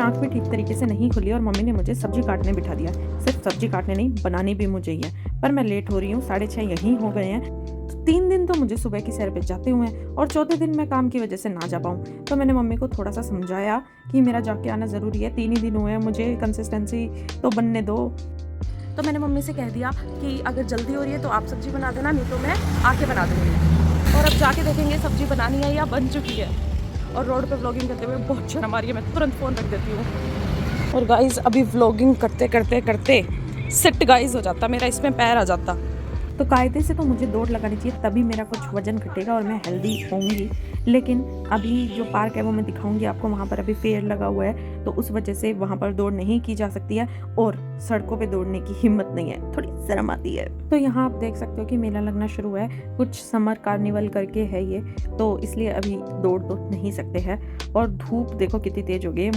आंख भी ठीक तरीके से नहीं खुली और मम्मी ने मुझे सब्जी काटने बिठा दिया। सिर्फ सब्जी काटने नहीं, बनानी भी मुझे ही है। पर मैं लेट हो रही हूँ, 6:30 यहीं हो गए हैं। 3 दिन तो मुझे सुबह की सैर पे जाते हुए हैं और चौथे दिन मैं काम की वजह से ना जा पाऊँ। तो मैंने मम्मी को थोड़ा सा समझाया कि मेरा जाके आना ज़रूरी है, 3 ही दिन हुए हैं, मुझे कंसिस्टेंसी तो बनने दो। तो मैंने मम्मी से कह दिया कि अगर जल्दी हो रही है तो आप सब्जी बना देना, नहीं तो मैं आके बना दूँगी। और अब जाके देखेंगे सब्जी बनानी है या बन चुकी है। और रोड पे व्लॉगिंग करते हुए बहुत शर्म आ रही है, मैं तुरंत फ़ोन रख देती हूँ। और गाइस अभी व्लॉगिंग करते करते करते सिट गाइस हो जाता मेरा, इसमें पैर आ जाता। तो कायदे से तो मुझे दौड़ लगानी चाहिए, तभी मेरा कुछ वजन घटेगा और मैं हेल्दी होंगी। लेकिन अभी जो पार्क है वो मैं दिखाऊंगी आपको, वहाँ पर अभी फेयर लगा हुआ है, तो उस वजह से वहाँ पर दौड़ नहीं की जा सकती है और सड़कों पे दौड़ने की हिम्मत नहीं है, थोड़ी शर्म आती है। तो यहाँ आप देख सकते हो कि मेला लगना शुरू है, कुछ समर कार्निवल करके है ये, तो इसलिए अभी दौड़ तो नहीं सकते हैं। और धूप देखो कितनी तेज हो गई,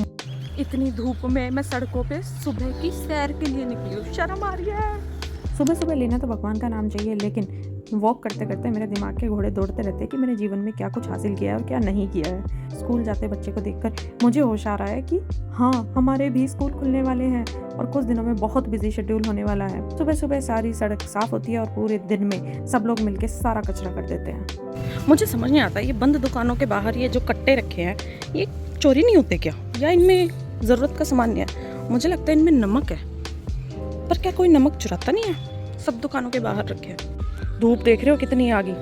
इतनी धूप में मैं सड़कों पे सुबह की सैर के लिए निकली हूँ, शर्म आ रही है। सुबह सुबह लेना तो भगवान का नाम चाहिए, लेकिन वॉक करते करते मेरे दिमाग के घोड़े दौड़ते रहते हैं कि मैंने जीवन में क्या कुछ हासिल किया है और क्या नहीं किया है। स्कूल जाते बच्चे को देखकर मुझे होश आ रहा है कि हाँ, हमारे भी स्कूल खुलने वाले हैं और कुछ दिनों में बहुत बिजी शेड्यूल होने वाला है। सुबह सुबह सारी सड़क साफ होती है और पूरे दिन में सब लोग मिलकर सारा कचरा कर देते हैं। मुझे समझ नहीं आता, ये बंद दुकानों के बाहर ये जो कट्टे रखे हैं, ये चोरी नहीं होते क्या, या इनमें ज़रूरत का सामान नहीं है? मुझे लगता है इनमें नमक है, पर क्या कोई नमक चुराता नहीं है? सब दुकानों के बाहर रखे हैं। धूप देख रहे हो कितनी आ गई,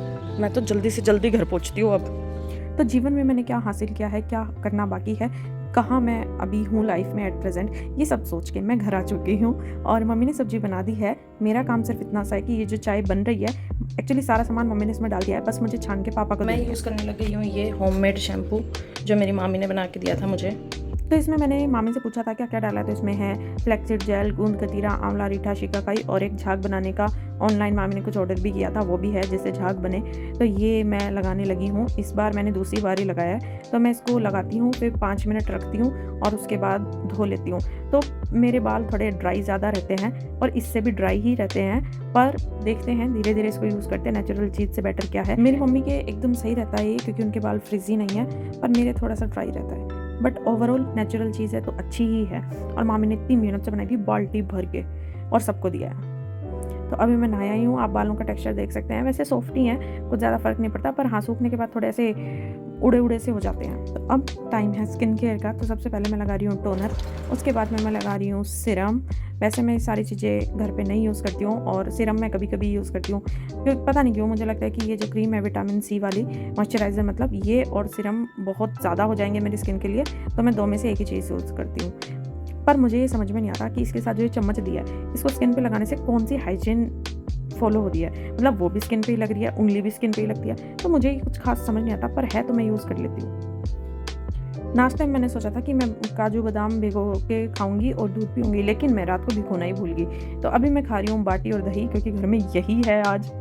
मैं तो जल्दी से जल्दी घर पहुंचती हूँ अब। तो जीवन में मैंने क्या हासिल किया है, क्या करना बाकी है, कहाँ मैं अभी हूँ लाइफ में एट प्रेजेंट, ये सब सोच के मैं घर आ चुकी हूँ और मम्मी ने सब्जी बना दी है। मेरा काम सिर्फ इतना सा है कि ये जो चाय बन रही है, एक्चुअली सारा सामान मम्मी ने इसमें डाल दिया है, बस मुझे छान के पापा को मैं यूज़ करने लग गई हूँ ये होममेड शैम्पू जो मेरी मामी ने बना के दिया था मुझे। तो इसमें मैंने मामी से पूछा था क्या क्या डाला है, तो इसमें है फ्लैक्सीड जेल, गूंद कतीरा, आंवला, रीठा, शिकाकाई और एक झाग बनाने का ऑनलाइन मामी ने कुछ ऑर्डर भी किया था, वो भी है जिससे झाग बने। तो ये मैं लगाने लगी हूँ, इस बार मैंने दूसरी बार ही लगाया है। तो मैं इसको लगाती हूँ, फिर 5 मिनट रखती हूँ और उसके बाद धो लेती हूँ। तो मेरे बाल थोड़े ड्राई ज़्यादा रहते हैं और इससे भी ड्राई ही रहते हैं, पर देखते हैं धीरे धीरे इसको यूज़ करते हैं, नेचुरल चीज़ से बेटर क्या है। मेरी मम्मी के एकदम सही रहता है ये, क्योंकि उनके बाल फ्रिजी नहीं है, पर मेरे थोड़ा सा ड्राई रहता है। बट ओवरऑल नेचुरल चीज़ है तो अच्छी ही है। और मामी ने इतनी मेहनत से बनाई थी, बाल्टी भर के, और सबको दिया है। तो अभी मैं नहाया ही हूँ, आप बालों का टेक्सचर देख सकते हैं, वैसे सॉफ्ट ही हैं, कुछ ज़्यादा फर्क नहीं पड़ता, पर हाँ सूखने के बाद थोड़े ऐसे उड़े उड़े से हो जाते हैं। तो अब टाइम है स्किन केयर का, तो सबसे पहले मैं लगा रही हूँ टोनर, उसके बाद में मैं लगा रही हूँ सिरम। वैसे मैं सारी चीज़ें घर पे नहीं यूज़ करती हूँ और सिरम मैं कभी कभी यूज़ करती हूँ, क्योंकि पता नहीं क्यों मुझे लगता है कि ये जो क्रीम है विटामिन सी वाली मॉइस्चराइज़र, मतलब ये और सिरम बहुत ज़्यादा हो जाएंगे मेरी स्किन के लिए, तो मैं 2 में से एक ही चीज़ यूज़ करती हूँ। पर मुझे ये समझ में नहीं आता कि इसके साथ जो ये चम्मच दिया है, इसको स्किन पे लगाने से कौन सी हाइजीन फॉलो हो रही है, मतलब वो भी स्किन पे ही लग रही है, उंगली भी स्किन पे ही लगती है, तो मुझे कुछ खास समझ नहीं आता, पर है तो मैं यूज़ कर लेती हूँ। नाश्ते में मैंने सोचा था कि मैं काजू बादाम भिगो के खाऊंगी और दूध पीऊंगी, लेकिन मैं रात को भिगोना ही भूल गई। तो अभी मैं खा रही हूँ बाटी और दही, क्योंकि घर में यही है आज।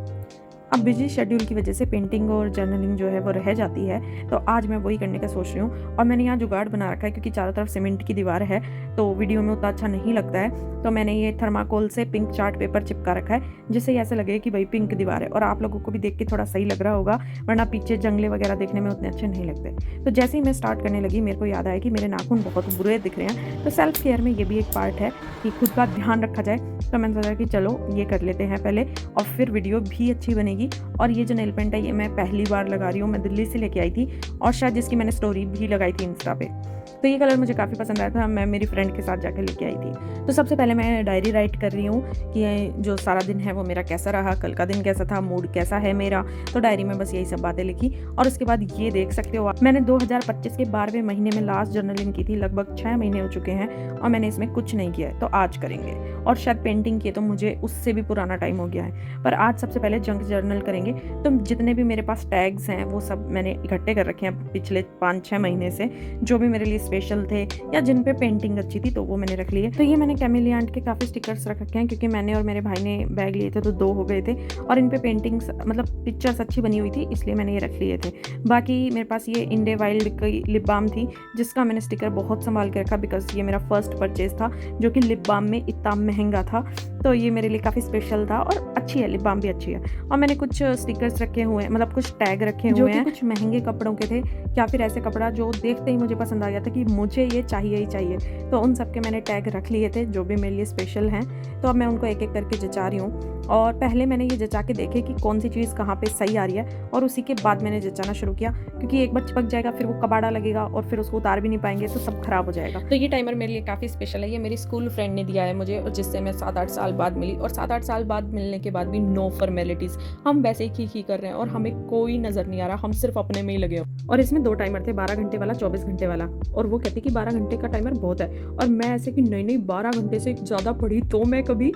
अब बिजी शेड्यूल की वजह से पेंटिंग और जर्नलिंग जो है वो रह जाती है, तो आज मैं वही करने का सोच रही हूँ। और मैंने यहाँ जुगाड़ बना रखा है, क्योंकि चारों तरफ सीमेंट की दीवार है तो वीडियो में उतना अच्छा नहीं लगता है, तो मैंने ये थर्माकोल से पिंक चार्ट पेपर चिपका रखा है, जिससे ऐसे लगे कि भाई पिंक दीवार है, और आप लोगों को भी देख के थोड़ा सही लग रहा होगा, वरना पीछे जंगले वगैरह देखने में उतने अच्छे नहीं लगते। तो जैसे ही मैं स्टार्ट करने लगी, मेरे को याद आया कि मेरे नाखून बहुत बुरे दिख रहे हैं, तो सेल्फ केयर में ये भी एक पार्ट है कि खुद का ध्यान रखा जाए। तो मैंने सोचा कि चलो ये कर लेते हैं पहले, और फिर वीडियो भी अच्छी बनेगी। और ये जो नेल पेंट है ये मैं पहली बार लगा रही हूँ, मैं दिल्ली से लेके आई थी, और शायद जिसकी मैंने स्टोरी भी लगाई थी इंस्टा पे। तो ये कलर मुझे काफ़ी पसंद आया था, मैं मेरी फ्रेंड के साथ जाकर लेके आई थी। तो सबसे पहले मैं डायरी राइट कर रही हूँ कि जो सारा दिन है वो मेरा कैसा रहा, कल का दिन कैसा था, मूड कैसा है मेरा। तो डायरी में बस यही सब बातें लिखी। और उसके बाद ये देख सकते हो आप, मैंने 2025 के 12वें महीने में लास्ट जर्नलिंग की थी, लगभग 6 महीने हो चुके हैं, और मैंने इसमें कुछ नहीं किया है, तो आज करेंगे। और शायद पेंटिंग की तो मुझे उससे भी पुराना टाइम हो गया है, पर आज सबसे पहले जंक जर्नल करेंगे। तो जितने भी मेरे पास टैग्स हैं वो सब मैंने इकट्ठे कर रखे हैं पिछले 5-6 महीने से, जो भी मेरे लिए स्पेशल थे या जिन पे पेंटिंग अच्छी थी, तो वो मैंने रख लिए। तो ये मैंने कैमेलियांट के काफ़ी स्टिकर्स रख रखे हैं, क्योंकि मैंने और मेरे भाई ने बैग लिए थे तो 2 हो गए थे, और इन पे पेंटिंग्स मतलब पिक्चर्स अच्छी बनी हुई थी, इसलिए मैंने ये रख लिए थे। बाकी मेरे पास ये इंडे वाइल्ड की लिप बाम थी, जिसका मैंने स्टिकर बहुत संभाल के रखा, बिकॉज ये मेरा फर्स्ट परचेज था, जो कि लिप बाम में इतना महंगा था। तो ये मेरे लिए काफ़ी स्पेशल था और अच्छी है, लिप बाम भी अच्छी है। और मैंने कुछ स्टिकर्स रखे हुए हैं, मतलब कुछ टैग रखे हुए हैं, कुछ महंगे कपड़ों के थे या फिर ऐसे कपड़ा जो देखते ही मुझे पसंद आ गया था कि मुझे ये चाहिए ही चाहिए। तो उन सब के मैंने टैग रख लिए थे जो भी मेरे लिए स्पेशल हैं। तो अब मैं उनको एक एक करके जचा रही हूँ और पहले मैंने ये जचा के देखे कि कौन सी चीज़ कहाँ पे सही आ रही है और उसी के बाद मैंने जचाना शुरू किया, क्योंकि एक बार चिपक जाएगा फिर वो कबाड़ा लगेगा और फिर उसको उतार भी नहीं पाएंगे तो सब खराब हो जाएगा। तो ये टाइमर मेरे लिए काफ़ी स्पेशल है। ये मेरी स्कूल फ्रेंड ने दिया है मुझे और जिससे मैं 7-8 साल बाद मिली, और 7-8 साल बाद मिलने के बाद भी नो फॉर्मेलिटीज़, हम वैसे ही खी कर रहे हैं और हमें कोई नज़र नहीं आ रहा, हम सिर्फ अपने में ही लगे हो। और इसमें 2 टाइमर थे, 12 घंटे वाला, 24 घंटे वाला। और वो कहती कि 12 घंटे का टाइमर बहुत है और मैं ऐसे कि नहीं 12 घंटे से ज़्यादा पढ़ी तो मैं कभी।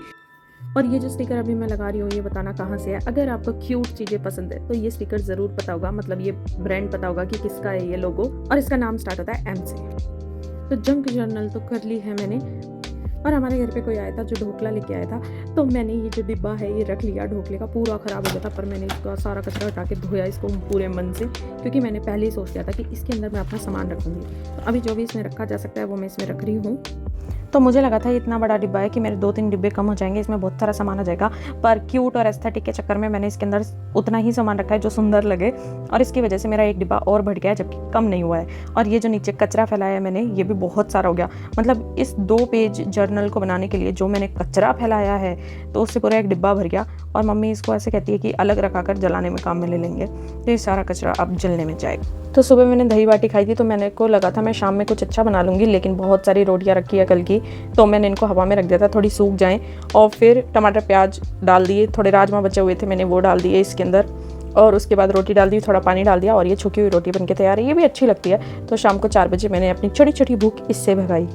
और ये जो स्टिकर अभी मैं लगा रही हूँ ये बताना कहाँ से है। अगर आपको क्यूट चीज़ें पसंद है तो ये स्टिकर ज़रूर पता होगा, मतलब ये ब्रांड पता होगा कि किसका है ये लोगो, और इसका नाम स्टार्ट होता है M से। तो जंक जर्नल तो कर ली है मैंने। और हमारे घर पे कोई आया था जो ढोकला लेके आया था, तो मैंने ये जो डिब्बा है ये रख लिया। ढोकले का पूरा ख़राब हो गया था पर मैंने इसका सारा कचरा हटा के धोया इसको पूरे मन से, क्योंकि मैंने पहले ही सोच लिया था कि इसके अंदर मैं अपना सामान रखूँगी। तो अभी जो भी इसमें रखा जा सकता है वो मैं इसमें रख रही हूँ। तो मुझे लगा था इतना बड़ा डिब्बा है कि मेरे 2-3 डिब्बे कम हो जाएंगे, इसमें बहुत सारा सामान आ जाएगा, पर क्यूट और एस्थेटिक के चक्कर में मैंने इसके अंदर उतना ही सामान रखा है जो सुंदर लगे, और इसकी वजह से मेरा एक डिब्बा और बढ़ गया है जबकि कम नहीं हुआ है। और ये जो नीचे कचरा फैलाया है मैंने ये भी बहुत सारा हो गया, मतलब इस 2 पेज जर्नल को बनाने के लिए जो मैंने कचरा फैलाया है तो उससे पूरा एक डिब्बा भर गया। और मम्मी इसको ऐसे कहती है कि अलग रखा कर जलाने में काम में ले लेंगे, तो ये सारा कचरा अब जलने में जाएगा। तो सुबह मैंने दही बाटी खाई थी तो मैंने को लगा था मैं शाम में कुछ अच्छा बना लूँगी, लेकिन बहुत सारी रोटियां रखी है कल की, तो मैंने इनको हवा में रख दिया था थोड़ी सूख जाएं, और फिर टमाटर प्याज डाल दिए, थोड़े राजमा बचे हुए थे मैंने वो डाल दिए इसके अंदर, और उसके बाद रोटी डाल दी, थोड़ा पानी डाल दिया और ये छुकी हुई रोटी बनके तैयार है। ये भी अच्छी लगती है। तो शाम को 4 बजे मैंने अपनी छोटी छोटी भूख इससे भगाई।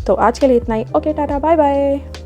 तो आज के लिए इतना ही। Okay, tata, bye bye.